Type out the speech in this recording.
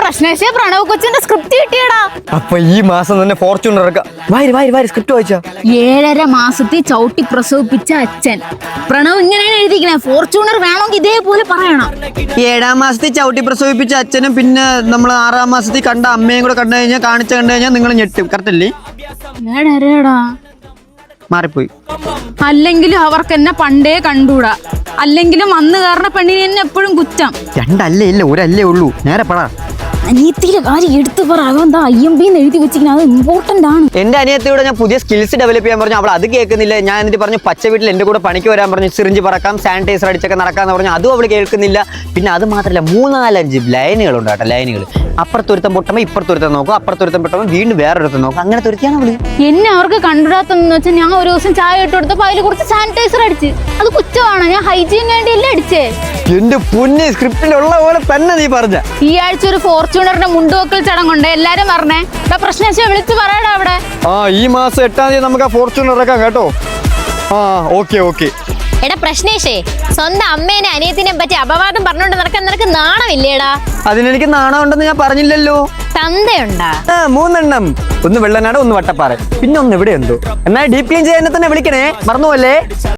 പ്രശ്നേഷേ പ്രണവ് കൊച്ചിന്റെ സ്ക്രിപ്റ്റ് കിട്ടിയടാ. അപ്പൊ ഈ മാസം തന്നെ ഫോർച്യൂണർ ഇറക്കാം. സ്ക്രിപ്റ്റ് വായിച്ചാ 7.5 മാസത്തിൽ ചവിട്ടി പ്രസവിപ്പിച്ച അച്ഛൻ. പ്രണവ് ഇങ്ങനെയാണ് എഴുതിക്കണേ. ഫോർച്യൂണർ വേണമെങ്കിൽ ഇതേപോലെ പറയണം. 7-ാം മാസത്തിൽ ചവിട്ടി പ്രസവിപ്പിച്ച അച്ഛനും പിന്നെ നമ്മൾ 6-ാം മാസത്തിൽ കണ്ട അമ്മയും കൂടെ കണ്ടു കഴിഞ്ഞാൽ നിങ്ങൾ ഞെട്ടും. കറക്റ്റ് അല്ലേ? മാറിപ്പോയി. അല്ലെങ്കിലും അവർക്ക് എന്നെ പണ്ടേ കണ്ടൂടാ. അല്ലെങ്കിലും അന്ന് കാരണം പെണ്ണിന് എന്നെ എപ്പോഴും കുറ്റം. 2 അല്ലേ ഇല്ല 1 അല്ലേ ഉള്ളൂ. നേരെ പറ. അനിയത്തിയുടെ കാര്യം എടുത്തു പറ. അതെന്താ IMB എഴുതി വെച്ചിരിക്കുന്നത്? അത് ഇമ്പോർട്ടന്റ് ആണ്. എന്റെ അനിയത്തിയോട് ഞാൻ പുതിയ സ്കിൽസ് ഡെവലപ്പ് ചെയ്യാൻ പറഞ്ഞു. അവൾ അത് കേൾക്കുന്നില്ല. ഞാൻ എന്നിട്ട് പറഞ്ഞു പച്ച വീട്ടിൽ എന്റെ കൂടെ പണിക്ക് വരാൻ പറഞ്ഞു. സിറിഞ്ച് പറക്കാം, സാനിറ്റൈസർ അടിച്ചൊക്കെ നടക്കാന്ന് പറഞ്ഞു. അതും അവൾ കേൾക്കുന്നില്ല. പിന്നെ അത് മാത്രമല്ല 3-4-5 ലൈനുകൾ ഉണ്ട് കേട്ടോ. ലൈനുകൾ അപ്പുറത്തൊരുത്തം പൊട്ടുമ്പോൾ ഇപ്പുറത്തൊരുത്തം നോക്കും, അപ്പുറത്തൊരുത്തം പൊട്ടുമ്പോൾ വീണ്ടും വേറൊരുത്തം നോക്കും. അങ്ങനെ തുരുത്തിയാണ് അവള്. എന്നെ അവർക്ക് കണ്ടുകൂടാത്തെന്ന് വെച്ചാൽ ഞാൻ ഒരു ദിവസം ചായ ഇട്ട് കൊടുത്തപ്പോൾ അതിൽ കുറച്ച് സാനിറ്റൈസർ അടിച്ച്. അത് കുറ്റമാണ്. ഞാൻ ഹൈജീൻ വേണ്ടിയല്ലേ അടിച്ചേ. എന്റെ പൊന്നെ, സ്ക്രിപ്റ്റിലുള്ള പോലെ തന്നെ നീ പറഞ്ഞ. ഈ ആഴ്ച ഒരു ഫോർച്യൂണറിന്റെ മുണ്ടുവെക്കൽ ചടങ്ങുണ്ട്. എല്ലാരും പറഞ്ഞേ. പ്രശ്നേഷ വിളിച്ച് പറയടാ അവിടെ. ഈ മാസം 8-ാം തീയതി നമുക്ക് ആ ഫോർച്യൂണർ ഇറക്കാം കേട്ടോ. ഓക്കെ. എടാ പ്രശ്നേഷേ, സ്വന്തം അമ്മേനെ അനിയത്തിനെ പറ്റി അപവാദം പറഞ്ഞോണ്ട് നടക്കാൻ നിനക്ക് നാണമില്ലേടാ? അതിനെനിക്ക് നാണം ഉണ്ടെന്ന് ഞാൻ പറഞ്ഞില്ലല്ലോ. തന്തയുണ്ടാ? 3 എണ്ണം. ഒന്ന് വെള്ളനാട്, ഒന്ന് വട്ടപ്പാറ, പിന്നെ ഒന്ന് ഇവിടെ ഉണ്ടോ. എന്നാൽ ഡീപ് ക്ലീൻ ചെയ്യാൻ തന്നെ വിളിക്കണേ, മറന്നുപോലെ.